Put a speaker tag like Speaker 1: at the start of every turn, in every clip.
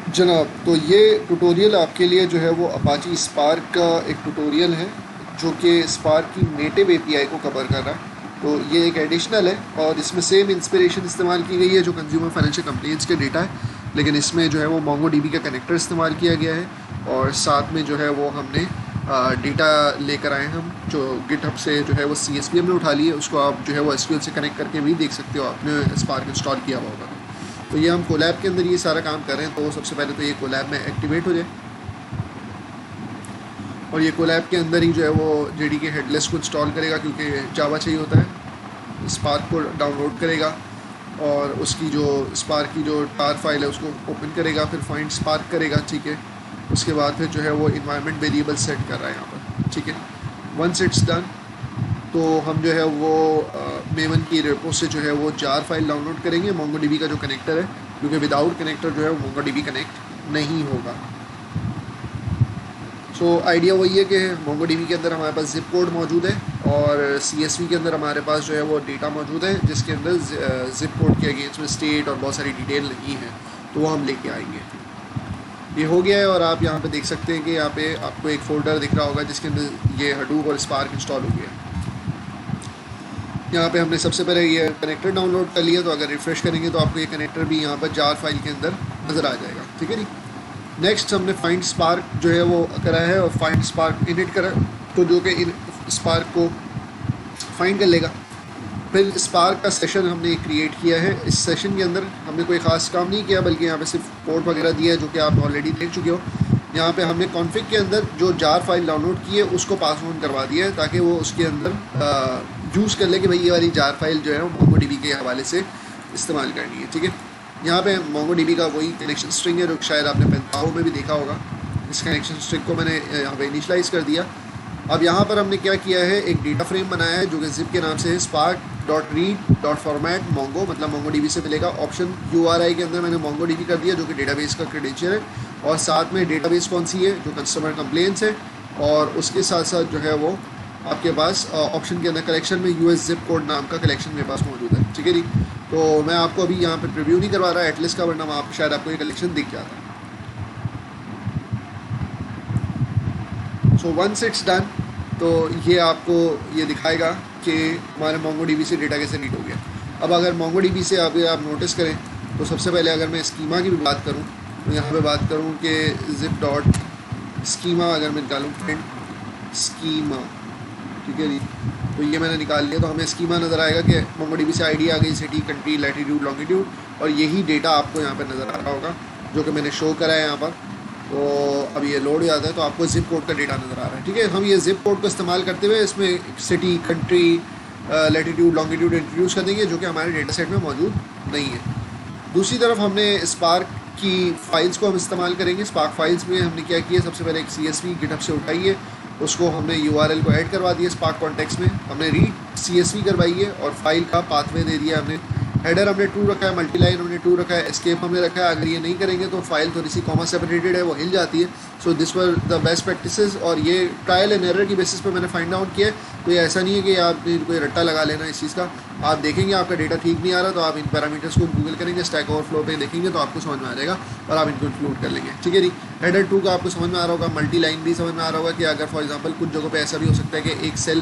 Speaker 1: जनाब, तो ये ट्यूटोरियल आपके लिए जो है वो अपाची स्पार्क का एक ट्यूटोरियल है जो कि स्पार्क की नेटिव एपीआई को कवर कर रहा है। तो ये एक एडिशनल है और इसमें सेम इंस्पिरेशन इस्तेमाल की गई है जो कंज्यूमर फाइनेंशियल कंप्लेंट्स के डेटा है, लेकिन इसमें जो है वो मोंगो डीबी का कनेक्टर इस्तेमाल किया गया है और साथ में जो है वो हमने डेटा लेकर आए हम जो गिटहब से जो है वो CSV हमने उठा लिए, उसको आप जो है वो SQL से कनेक्ट करके भी देख सकते हो, आपने स्पार्क इंस्टॉल किया हुआ होगा। तो ये हम कोलैब के अंदर ये सारा काम कर रहे हैं। तो सबसे पहले तो ये कोलैब में एक्टिवेट हो जाए और ये कोलैब के अंदर ही जो है वो JDK हेडलेस को इंस्टॉल करेगा क्योंकि जावा चाहिए होता है। स्पार्क को डाउनलोड करेगा और उसकी जो स्पार्क की जो टार फाइल है उसको ओपन करेगा, फिर फाइंड स्पार्क करेगा, ठीक है। उसके बाद फिर जो है वो इन्वायरमेंट वेरिएबल सेट कर रहा है यहाँ पर, ठीक है। वंस इट्स डन तो हम जो है वो मेवन की रेपो से जो है वो जार फाइल डाउनलोड करेंगे मोंगो डीबी का जो कनेक्टर है, क्योंकि विदाउट कनेक्टर जो है वो मोंगो डीबी कनेक्ट नहीं होगा। सो आइडिया वही है कि मोंगो डीबी के अंदर हमारे पास जिप कोड मौजूद है और CSV के अंदर हमारे पास जो है वो डेटा मौजूद है जिसके अंदर जिप कोड के अगेंस्ट में स्टेट और बहुत सारी डिटेल नहीं है, तो वो हम लेके आएंगे। ये हो गया है और आप यहाँ पे देख सकते हैं कि यहाँ पे आपको एक फ़ोल्डर दिख रहा होगा जिसके अंदर ये हडूप और स्पार्क इंस्टॉल हो गया। यहाँ पे हमने सबसे पहले ये कनेक्टर डाउनलोड कर लिया, तो अगर रिफ़्रेश करेंगे तो आपको ये कनेक्टर भी यहाँ पर जार फाइल के अंदर नज़र आ जाएगा, ठीक है जी। नेक्स्ट हमने फाइंड स्पार्क जो है वो करा है और फाइंड स्पार्क इनिट करा, तो जो कि इन स्पार्क को फाइंड कर लेगा। फिर स्पार्क का सेशन हमने क्रिएट किया है। इस सेशन के अंदर हमने कोई ख़ास काम नहीं किया, बल्कि यहाँ पे सिर्फ पोर्ट वगैरह दिया है जो कि आप ऑलरेडी देख चुके हो। यहाँ पे हमने कॉन्फ़िग के अंदर जो जार फाइल डाउनलोड की है उसको पास ऑन करवा दिया है ताकि वो उसके अंदर यूज़ कर ले कि भाई ये वाली जार फाइल जो है वो मोंगो डीबी के हवाले से इस्तेमाल करनी है, ठीक है। यहाँ पे मोंगो डीबी का वही कनेक्शन स्ट्रिंग है जो शायद आपने पेंटाओ में भी देखा होगा। इस कनेक्शन स्ट्रिंग को मैंने यहाँ पे इनिशलाइज़ कर दिया। अब यहाँ पर हमने क्या किया है, एक डेटा फ्रेम बनाया है जो कि जिप के नाम से है spark.read.format mongo, मतलब मोंगो डीबी से मिलेगा। ऑप्शन URI के अंदर मैंने मोंगो डीबी कर दिया जो कि डेटाबेस का क्रेडेंशियल है और साथ में डेटाबेस कौन सी है जो कस्टमर कंप्लेंट्स है, और उसके साथ साथ जो है वो आपके पास ऑप्शन के अंदर कलेक्शन में US जिप कोड नाम का कलेक्शन मेरे पास मौजूद है, ठीक है जी। तो मैं आपको अभी यहाँ पे प्रीव्यू नहीं करवा रहा एटलिस्ट का, वरना आप शायद आपको ये कलेक्शन दिख जाता। सो वंस इट्स डन तो ये आपको ये दिखाएगा कि हमारे मोंगो डीबी से डेटा कैसे रीड हो गया। अब अगर मोंगो डीबी से आप नोटिस करें तो सबसे पहले अगर मैं स्कीमा की भी बात करूं तो यहाँ पे बात करूं कि जिप डॉट स्कीमा अगर मैं निकालूँ प्रिंट स्कीमा, ठीक है जी, तो ये मैंने निकाल लिया। तो हमें स्कीमा नज़र आएगा कि मोंगो डीबी से ID आ गई, सिटी, कंट्री, लैटीट्यूड, लॉन्गिट्यूड, और यही डेटा आपको यहाँ पर नज़र आ रहा होगा जो कि मैंने शो करा है यहाँ पर। तो अब ये लोड जाता है तो आपको जिप कोड का डेटा नज़र आ रहा है, ठीक है। हम ये जिप कोड को इस्तेमाल करते हुए इसमें city, country, latitude, longitude introduce कर देंगे जो कि हमारे डेटा सेट में मौजूद नहीं है। दूसरी तरफ हमने स्पार्क की फ़ाइल्स को हम इस्तेमाल करेंगे। स्पार्क फाइल्स में हमने क्या किया, सबसे पहले एक CSV गिटहब से उठाई है, उसको हमने URL को ऐड करवा दिया। स्पार्क कॉन्टेक्स्ट में हमने रीड CSV करवाई है और फाइल का पाथवे दे दिया हमने। हेडर हमने 2 रखा है, मल्टीलाइन हमने 2 रखा है, एस्केप हमने रखा है। अगर ये नहीं करेंगे तो फाइल थोड़ी सी कॉमा सेपरेटेड है, वो हिल जाती है। So this were the best practices और ये ट्रायल एंड एरर की बेसिस पे मैंने फाइंड आउट किया है। तो ये ऐसा नहीं है कि आप कोई रट्टा लगा लेना इस चीज़ का। आप देखेंगे आपका डेटा ठीक नहीं आ रहा तो आप इन पैरामीटर्स को गूगल करेंगे, स्टैक ओवरफ्लो पे देखेंगे तो आपको समझ में आ जाएगा और आप इनको इंक्लूड कर लेंगे, ठीक है जी। हेडर 2 का आपको समझ में आ रहा होगा, मल्टी लाइन भी समझ में आ रहा होगा कि अगर फॉर एग्जांपल कुछ जगहों पे ऐसा भी हो सकता है कि एक सेल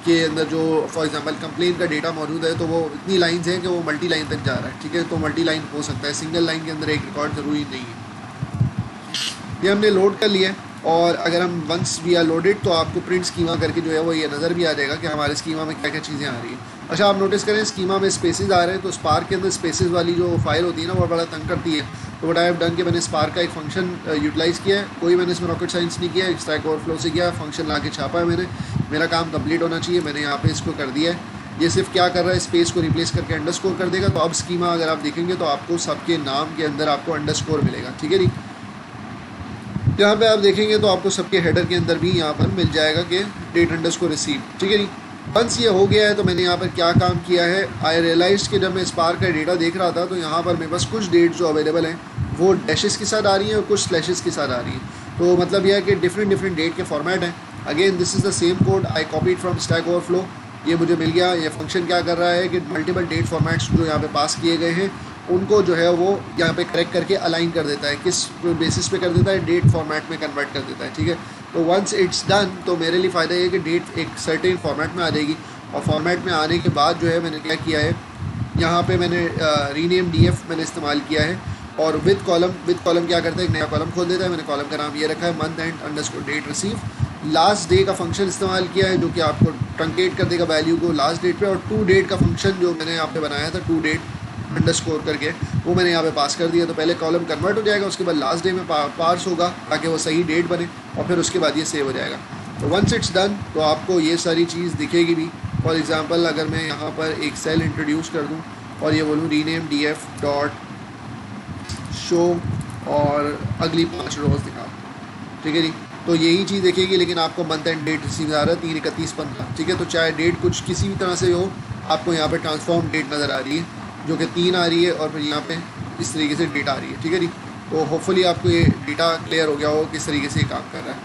Speaker 1: के अंदर जो फॉर एग्जांपल कंप्लेन का डेटा मौजूद है तो वो इतनी लाइंस हैं कि वो मल्टी लाइन तक जा रहा है, ठीक है। तो मल्टी लाइन हो सकता है, सिंगल लाइन के अंदर एक रिकॉर्ड ज़रूरी नहीं है। ये हमने लोड कर लिया है और अगर हम वंस वी आर लोडेड तो आपको प्रिंट स्कीमा करके जो है वो ये नज़र भी आ जाएगा कि हमारे स्कीमा में क्या क्या चीज़ें आ रही हैं। अच्छा, आप नोटिस करें स्कीमा में स्पेसेस आ रहे हैं, तो स्पार्क के अंदर स्पेसेस वाली जो फाइल होती है ना वो बड़ा तंग करती है। तो व्हाट आई हैव डन कि मैंने स्पार्क का एक फंक्शन यूटिलाइज़ किया है। कोई मैंने इसमें रॉकेट साइंस नहीं किया, स्टैक ओवरफ्लो से किया, फंक्शन ला के छापा है मैंने। मेरा काम कंप्लीट होना चाहिए, मैंने यहाँ पे इसको कर दिया है। ये सिर्फ क्या कर रहा है, स्पेस को रिप्लेस करके अंडरस्कोर कर देगा। तो अब स्कीमा अगर आप देखेंगे तो आपको सबके नाम के अंदर आपको अंडरस्कोर मिलेगा, ठीक है जी। यहाँ पे आप देखेंगे तो आपको सबके हेडर के अंदर भी यहाँ पर मिल जाएगा कि डेट अंडरस्कोर रिसीव, ठीक है जी। वंस ये हो गया है तो मैंने यहाँ पर क्या काम किया है, आई रियलाइज कि जब मैं स्पार्क का डेटा देख रहा था तो यहाँ पर मेरे पास कुछ डेट जो अवेलेबल हैं वो डैशेस के साथ आ रही हैं और कुछ स्लैशेस के साथ आ रही हैं। तो मतलब यह है कि डिफरेंट डेट के फॉर्मेट हैं। Again this is the same code I copied from stack overflow. ये मुझे मिल गया। ये फंक्शन क्या कर रहा है कि मल्टीपल डेट फॉर्मेट्स जो यहाँ पे पास किए गए हैं उनको जो है वो यहाँ पे करेक्ट करके अलाइन कर देता है। किस बेसिस पे कर देता है? डेट फॉर्मेट में कन्वर्ट कर देता है, ठीक है। तो वंस इट्स डन तो मेरे लिए फ़ायदा ये है कि डेट एक सर्टेन फॉर्मेट में आ जाएगी, और फॉर्मेट में आने के बाद जो है मैंने क्या किया है, यहाँ पे मैंने रीनेम DF मैंने इस्तेमाल किया है, और विद कॉलम क्या करता है, एक नया कॉलम खोल देता है। मैंने कॉलम का नाम ये रखा है month and underscore date receive. Last day का फंक्शन इस्तेमाल किया है जो कि आपको ट्रंकेट कर देगा वैल्यू को लास्ट डेट पे, और टू डेट का फंक्शन जो मैंने यहाँ पे बनाया था टू डेट अंडरस्कोर करके, वो मैंने यहाँ पे पास कर दिया। तो पहले कॉलम कन्वर्ट हो जाएगा, उसके बाद लास्ट डे में पार्स होगा ताकि वो सही डेट बने, और फिर उसके बाद ये सेव हो जाएगा। तो वंस इट्स डन तो आपको ये सारी चीज़ दिखेगी भी। फॉर एग्जांपल अगर मैं यहाँ पर एक सेल इंट्रोड्यूस कर दूँ और ये बोलूँ रीनेम DF डॉट शो और अगली 5 रोज़ दिखाओ, ठीक है जी, तो यही चीज़ देखेगी, लेकिन आपको मंथ एंड डेट रिसीव आ रहा है 3/31/15, ठीक है। तो चाहे डेट कुछ किसी भी तरह से हो, आपको यहाँ पे ट्रांसफॉर्म डेट नज़र आ रही है जो कि 3 आ रही है, और फिर यहाँ पे इस तरीके से डेट आ रही है, ठीक है जी। तो होपफुली आपको ये डेटा क्लियर हो गया हो किस तरीके से ये काम कर रहा है,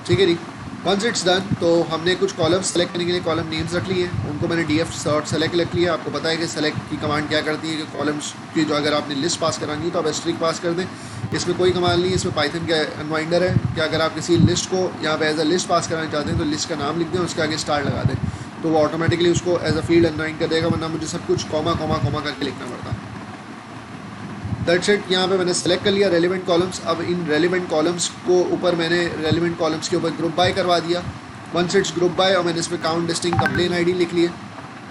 Speaker 1: ठीक है जी। वंस इट्स डन तो हमने कुछ कॉलम्स सेलेक्ट करने के लिए कॉलम नेम्स रख लिए, उनको मैंने DF डॉट सेलेक्ट रख लिया। आपको पता है कि सेलेक्ट की कमांड क्या करती है कि कॉलम्स की जो अगर आपने लिस्ट पास करानी है तो आप एस्ट्रिक पास कर दें, इसमें कोई कमाल नहीं है। इसमें पाइथन का अनवाइंडर है कि अगर आप किसी लिस्ट को यहाँ पे एज अ लिस्ट पास कराना चाहते हैं तो लिस्ट का नाम लिख दें, उसके आगे स्टार लगा दें, तो वो ऑटोमेटिकली उसको एज अ फील्ड अनवाइंड कर देगा, वरना मुझे सब कुछ कॉमा करके लिखना पड़ता। That's it. यहाँ पे मैंने सेलेक्ट कर लिया रेलिवेंट कॉलम्स। अब इन रेलिवेंट कॉलम्स को ऊपर मैंने रेलिवेंट कॉलम्स के ऊपर ग्रुप बाय करवा दिया। वंस इट्स ग्रुप बाय, और मैंने इस पर काउंट डिस्टिंग कंप्लेन ID लिख लिए।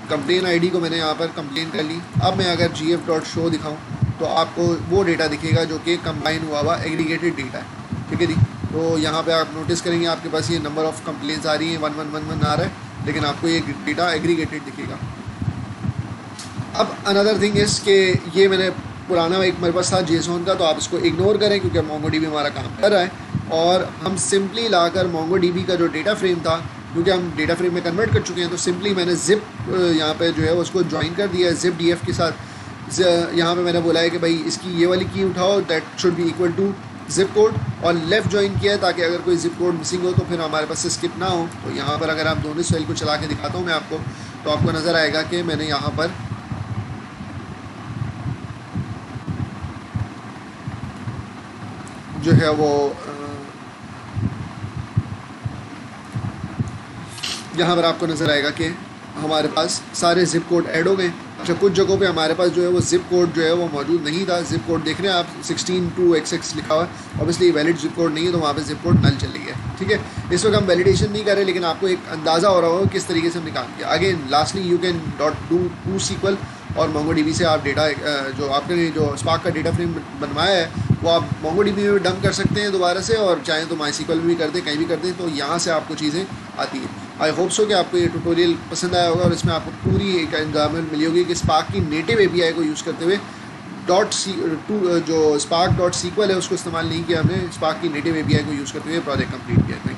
Speaker 1: कंप्लेन ID को मैंने यहाँ पर कंप्लेन कर ली। अब मैं अगर GF डॉट शो दिखाऊँ तो आपको वो डेटा दिखेगा जो कि कंबाइन हुआ एग्रीगेटेड डेटा है, ठीक है जी। तो यहाँ पे आप नोटिस करेंगे आपके पास ये नंबर ऑफ़ कंप्लेंट्स आ रही हैं 1111 आ रहा है, लेकिन आपको ये डेटा एग्रीगेटेड दिखेगा। अब अनदर थिंग इज़ कि ये मैंने पुराना एक मेरे पास था JSON का, तो आप इसको इग्नोर करें क्योंकि MongoDB हमारा काम कर रहा है, और हम सिंपली लाकर MongoDB का जो डेटा फ्रेम था, क्योंकि हम डेटा फ्रेम में कन्वर्ट कर चुके हैं, तो सिंपली मैंने जिप यहाँ पे जो है उसको ज्वाइन कर दिया है जिप DF के साथ। यहाँ पे मैंने बोला है कि भाई इसकी ये वाली की उठाओ, that should be equal to zip code, और लेफ़्ट ज्वाइन किया है ताकि अगर कोई जिप कोड मिसिंग हो तो फिर हमारे पास से स्किप ना हो। तो यहाँ पर अगर आप दोनों सेल को चला के दिखाता हूँ मैं आपको, तो आपको नज़र आएगा कि मैंने यहाँ पर जो है वो यहाँ पर आपको नज़र आएगा कि हमारे पास सारे जिप कोड ऐड हो गए। अच्छा, कुछ जगहों पे हमारे पास जो है वो जिप कोड जो है वो मौजूद नहीं था। जिप कोड देख रहे हैं आप 162XX लिखा हुआ है, ऑब्वियसली वैलिड जिप कोड नहीं है, तो वहाँ पे जिप कोड नल चली गया, ठीक है। इस वक्त हम वैलिडेशन नहीं कर रहे, लेकिन आपको एक अंदाज़ा हो रहा होगा किस तरीके से हमने काम किया। Again lastly you can do SQL और MongoDB से आप डेटा जो आपने जो स्पार्क का डेटा फ्रेम बनवाया है वो आप MongoDB में डंप कर सकते हैं दोबारा से, और चाहें तो MySQL में भी कर दें, कहीं भी कर दें, तो यहाँ से आपको चीज़ें आती हैं। आई होप सो कि आपको ये ट्यूटोरियल पसंद आया होगा, और इसमें आपको पूरी एक एग्जाम्पल मिली होगी कि स्पार्क की नेटिव API को यूज़ करते हुए जो spark.sql है उसको इस्तेमाल नहीं किया हमने, स्पार्क की नेटिव API को यूज़ करते हुए प्रोजेक्ट कंप्लीट किया है।